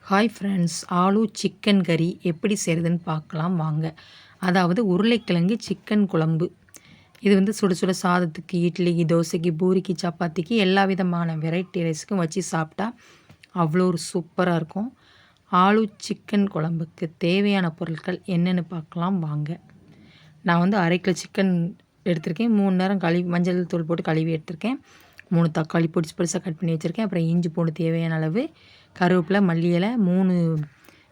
Hi friends, aloo chicken கறி எப்படி செய்கிறதுன்னு பார்க்கலாம் வாங்க. அதாவது உருளைக்கிழங்கு சிக்கன் குழம்பு. இது வந்து சுட சுட சாதத்துக்கு, இட்லிக்கு, தோசைக்கு, பூரிக்கு, சப்பாத்திக்கு எல்லா விதமான வெரைட்டி ரைஸ்க்கும் வச்சு சாப்பிட்டா அவ்வளோ ஒரு சூப்பராக இருக்கும். ஆலு சிக்கன் குழம்புக்கு தேவையான பொருட்கள் என்னென்னு பார்க்கலாம் வாங்க. நான் வந்து 1/2 கிலோ சிக்கன் எடுத்திருக்கேன். 3 நேரம் கழுவி மஞ்சள் தூள் போட்டு கழுவி எடுத்திருக்கேன். 3 தக்காளி பொடிசு பொடிசாக கட் பண்ணி வச்சுருக்கேன். அப்புறம் இஞ்சி பூண்டு தேவையான அளவு, கருவேப்பிலை, மல்லி இலை, 3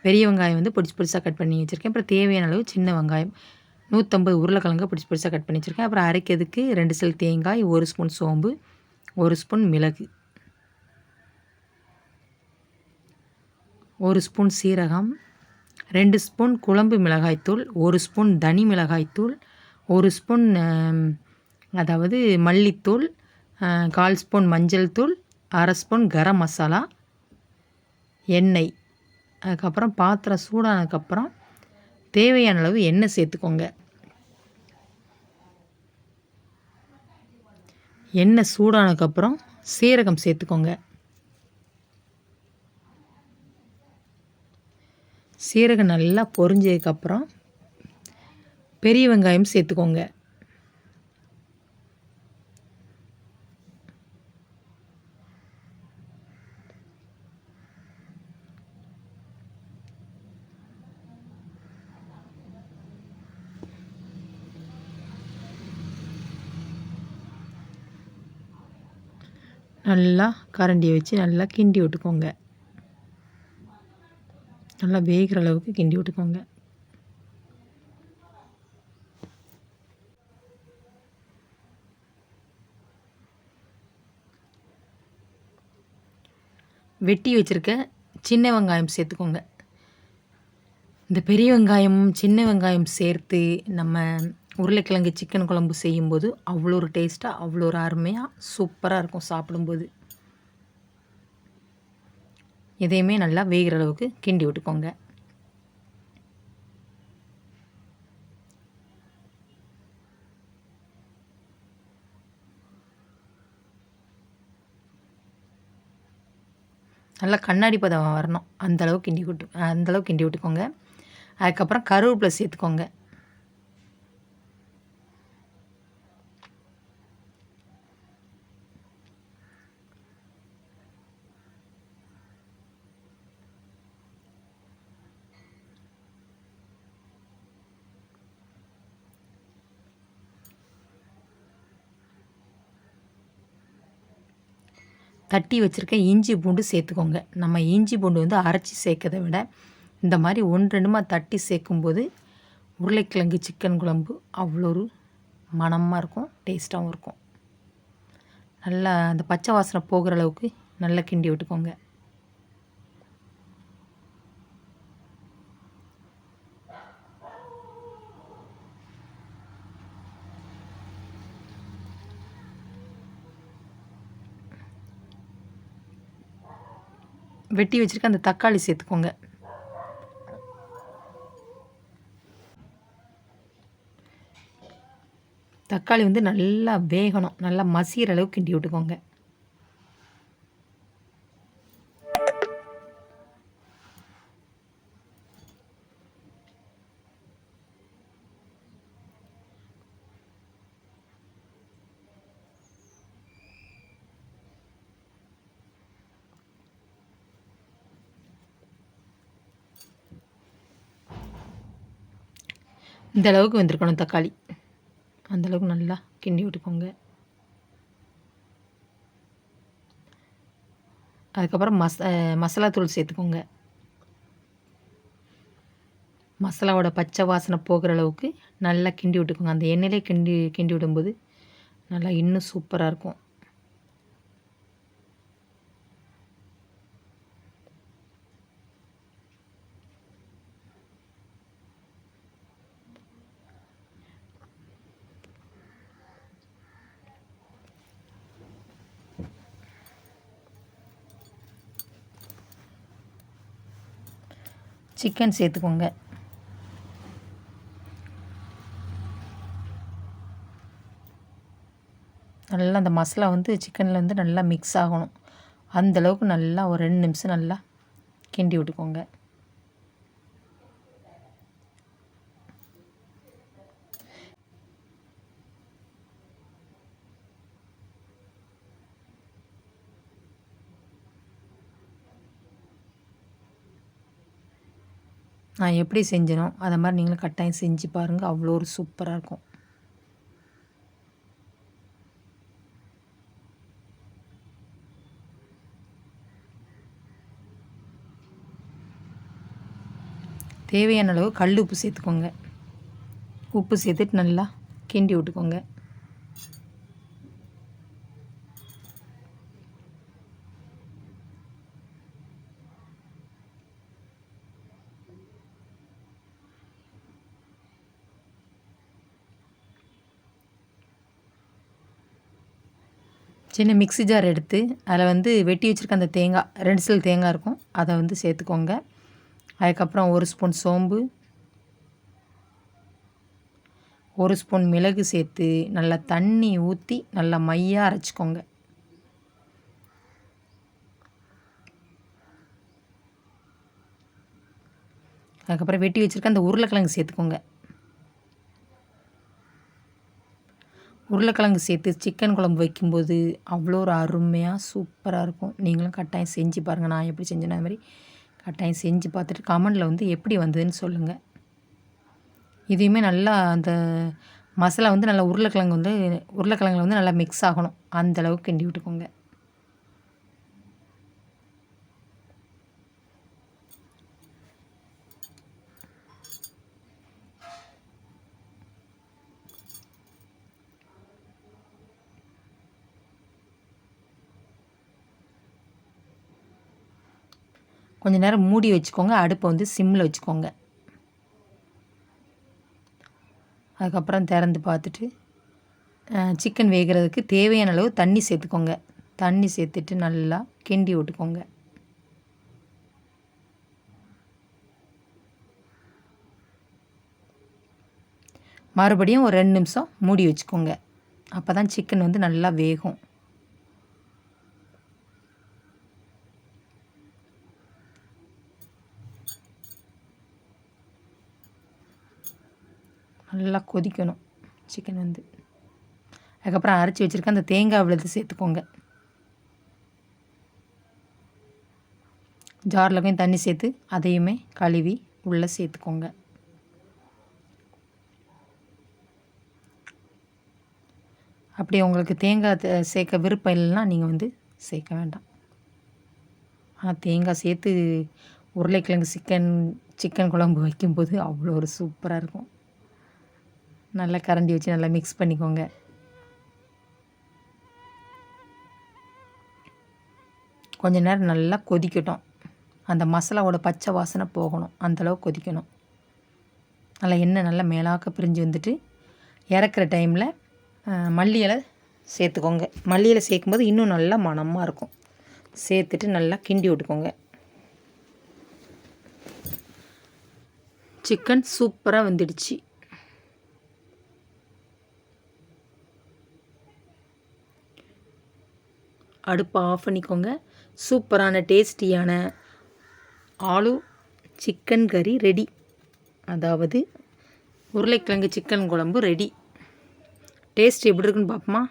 பெரிய வெங்காயம் வந்து பொடிசு பொடிசாக கட் பண்ணி வச்சுருக்கேன். அப்புறம் தேவையான அளவு சின்ன வெங்காயம், 150 உருளைக்கிழங்கு பொடிசு பொடிசாக கட் பண்ணி வச்சுருக்கேன். அப்புறம் அரைக்கிறதுக்கு 2 சில் தேங்காய், 1 ஸ்பூன் சோம்பு, 1 ஸ்பூன் மிளகு, 1 ஸ்பூன் சீரகம், 2 ஸ்பூன் குழம்பு மிளகாய்த்தூள், 1 ஸ்பூன் தனி மிளகாய்த்தூள், 1 ஸ்பூன் அதாவது மல்லித்தூள், 1/4 ஸ்பூன் மஞ்சள் தூள், 1/2 ஸ்பூன் கரம் மசாலா, எண்ணெய். அதுக்கப்புறம் பாத்திரம் சூடானதுக்கப்புறம் தேவையான அளவு எண்ணெய் சேர்த்துக்கோங்க. எண்ணெய் சூடானதுக்கப்புறம் சீரகம் சேர்த்துக்கோங்க. சீரகம் நல்லா பொரிஞ்சதுக்கப்புறம் பெரிய வெங்காயம் சேர்த்துக்கோங்க. நல்லா கரண்டியை வச்சு நல்லா கிண்டி விட்டுக்கோங்க. நல்லா வேகிற அளவுக்கு கிண்டி விட்டுக்கோங்க. வெட்டி வச்சுருக்க சின்ன வெங்காயம் சேர்த்துக்கோங்க. இந்த பெரிய வெங்காயமும் சின்ன வெங்காயம் சேர்த்து நம்ம உருளைக்கிழங்கு சிக்கன் குழம்பு செய்யும்போது அவ்வளோ ஒரு டேஸ்ட்டாக, அவ்வளோ ஒரு அருமையாக சூப்பராக இருக்கும் சாப்பிடும்போது. இதையுமே நல்லா வேகிற அளவுக்கு கிண்டி விட்டுக்கோங்க. நல்லா கண்ணாடி பதம் வரணும், அந்தளவுக்கு கிண்டி விட்டுக்கோங்க. அதுக்கப்புறம் கருவேப்பிலை சேர்த்துக்கோங்க. தட்டி வச்சுருக்க இஞ்சி பூண்டு சேர்த்துக்கோங்க. நம்ம இஞ்சி பூண்டு வந்து அரைச்சி சேர்க்கறதை விட இந்த மாதிரி 1-2மா தட்டி சேர்க்கும்போது உருளைக்கிழங்கு சிக்கன் குழம்பு அவ்வளோ ஒரு மணமாக இருக்கும், டேஸ்ட்டாகவும் இருக்கும். நல்லா அந்த பச்சை வாசனை போகிற அளவுக்கு நல்லா கிண்டி விட்டுக்கோங்க. வெட்டி வச்சுருக்க அந்த தக்காளி சேர்த்துக்கோங்க. தக்காளி வந்து நல்லா வேகணும், நல்லா மசிகிற அளவுக்கு கிண்டி விட்டுக்கோங்க. இந்த அளவுக்கு வெந்திருக்கணும் தக்காளி, அந்தளவுக்கு நல்லா கிண்டி விட்டுக்கோங்க. அதுக்கப்புறம் மசாலா தூள் சேர்த்துக்கோங்க. மசாலாவோட பச்சை வாசனை போகிற அளவுக்கு நல்லா கிண்டி விட்டுக்கோங்க. அந்த எண்ணெயிலே கிண்டி விடும்போது நல்லா இன்னும் சூப்பராக இருக்கும். சிக்கன் சேர்த்துக்கோங்க. நல்லா அந்த மசாலா வந்து சிக்கனில் வந்து நல்லா மிக்ஸ் ஆகணும். அந்தளவுக்கு நல்லா ஒரு 2 நிமிஷம் நல்லா கிண்டி விட்டுக்கோங்க. நான் எப்படி செஞ்சேனோ அதை மாதிரி நீங்களும் கட்டாயம் செஞ்சு பாருங்கள். அவ்வளோ ஒரு சூப்பராக இருக்கும். தேவையான அளவு கல் உப்பு சேர்த்துக்கோங்க. உப்பு சேர்த்துட்டு நல்லா கிண்டி விட்டுக்கோங்க. சின்ன மிக்ஸி ஜார் எடுத்து அதில் வந்து வெட்டி வச்சுருக்க அந்த தேங்காய் 2 சில் தேங்காய் இருக்கும், அதை வந்து சேர்த்துக்கோங்க. அதுக்கப்புறம் 1 ஸ்பூன் சோம்பு, 1 ஸ்பூன் மிளகு சேர்த்து நல்லா தண்ணி ஊற்றி நல்லா மையாக அரைச்சிக்கோங்க. அதுக்கப்புறம் வெட்டி வச்சுருக்க அந்த உருளைக்கிழங்கு சேர்த்துக்கோங்க. உருளைக்கிழங்கு சேர்த்து சிக்கன் குழம்பு வைக்கும்போது அவ்வளோ ஒரு அருமையாக சூப்பராக இருக்கும். நீங்களும் கட்டாயம் செஞ்சு பாருங்கள். நான் எப்படி செஞ்சேனோ அது மாதிரி கட்டாயம் செஞ்சு பார்த்துட்டு கமெண்டில் வந்து எப்படி வந்ததுன்னு சொல்லுங்கள். இதையுமே நல்லா அந்த மசாலா வந்து நல்லா உருளைக்கிழங்குல வந்து நல்லா மிக்ஸ் ஆகணும். அந்தளவுக்கு கிண்டி விட்டுக்கோங்க. கொஞ்சம் நேரம் மூடி வச்சுக்கோங்க. அடுப்பை வந்து சிம்மில் வச்சுக்கோங்க. அதுக்கப்புறம் திறந்து பார்த்துட்டு சிக்கன் வேகிறதுக்கு தேவையான அளவு தண்ணி சேர்த்துக்கோங்க. தண்ணி சேர்த்துட்டு நல்லா கிண்டி விட்டுக்கோங்க. மறுபடியும் ஒரு 2 நிமிஷம் மூடி வச்சுக்கோங்க. அப்போ தான் சிக்கன் வந்து நல்லா வேகும். நல்லா கொதிக்கணும் சிக்கன் வந்து. அதுக்கப்புறம் அரைச்சி வச்சுருக்க அந்த தேங்காய் விழுது சேர்த்துக்கோங்க. ஜாரில் கொஞ்சம் தண்ணி சேர்த்து அதையுமே கழுவி உள்ளே சேர்த்துக்கோங்க. அப்படி உங்களுக்கு தேங்காய் சேர்க்க விருப்பம் இல்லைன்னா நீங்கள் வந்து சேர்க்க வேண்டாம். ஆனால் தேங்காய் சேர்த்து உருளைக்கிழங்கு சிக்கன் குழம்பு வைக்கும்போது அவ்வளோ ஒரு சூப்பராக இருக்கும். நல்லா கரண்டி வச்சு நல்லா மிக்ஸ் பண்ணிக்கோங்க. கொஞ்ச நேரம் நல்லா கொதிக்கட்டும். அந்த மசாலாவோட பச்சை வாசனை போகணும். அந்தளவு கொதிக்கணும். நல்லா எண்ணெய் நல்லா மேலாக்க பிரிஞ்சு வந்துட்டு இறக்குற டைமில் மல்லி இலை சேர்த்துக்கோங்க. மல்லி இலை சேர்க்கும்போது இன்னும் நல்லா மணமாக இருக்கும். சேர்த்துட்டு நல்லா கிண்டி விட்டுக்கோங்க. சிக்கன் சூப்பராக வந்துடுச்சு. அடுப்பை ஆஃப் பண்ணிக்கோங்க. சூப்பரான டேஸ்டியான ஆலு சிக்கன் கறி ரெடி. அதாவது உருளைக்கிழங்கு சிக்கன் குழம்பு ரெடி. டேஸ்ட் எப்படி இருக்குன்னு பார்ப்போமா?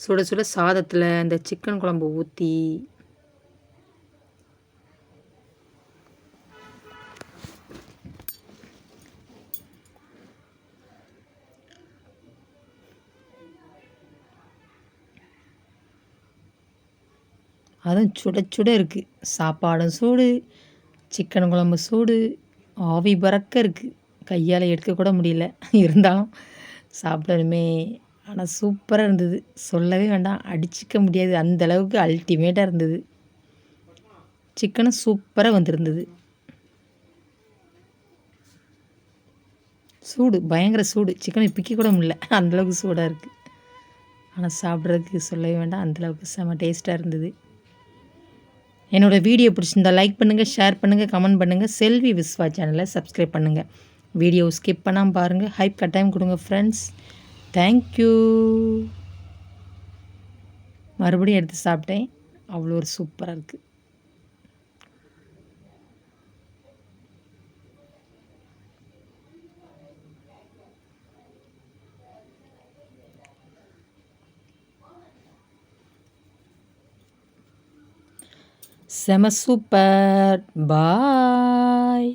சுட சுட சாதத்தில் இந்த சிக்கன் குழம்பு ஊற்றி அதுவும் சுட சுட இருக்குது. சாப்பாடும் சூடு, சிக்கன் குழம்பு சூடு, ஆவி பறக்க இருக்குது. கையால் எடுக்கக்கூட முடியல. இருந்தாலும் சாப்பிடணுமே. ஆனால் சூப்பராக இருந்தது. சொல்லவே வேண்டாம், அடிச்சிக்க முடியாது. அந்தளவுக்கு அல்டிமேட்டாக இருந்தது. சிக்கனும் சூப்பராக வந்திருந்தது. சூடு, பயங்கர சூடு. சிக்கனை பிக்க கூட முடியல, அந்தளவுக்கு சூடாக இருக்குது. ஆனால் சாப்பிட்றதுக்கு சொல்லவே வேண்டாம், அந்தளவுக்கு செம்ம டேஸ்ட்டாக இருந்தது. என்னோடய வீடியோ பிடிச்சிருந்தால் லைக் பண்ணுங்கள், ஷேர் பண்ணுங்கள், கமெண்ட் பண்ணுங்கள். செல்வி விஸ்வா சேனலை சப்ஸ்கிரைப் பண்ணுங்கள். வீடியோ ஸ்கிப் பண்ணாமல் பாருங்கள். ஹைப் கட்டாயம் கொடுங்க ஃப்ரெண்ட்ஸ். தேங்க்யூ. மறுபடியும் எடுத்து சாப்பிட்டேன். அவ்வளோ ஒரு சூப்பராக இருக்குது. செம சூப்பர். பாய்.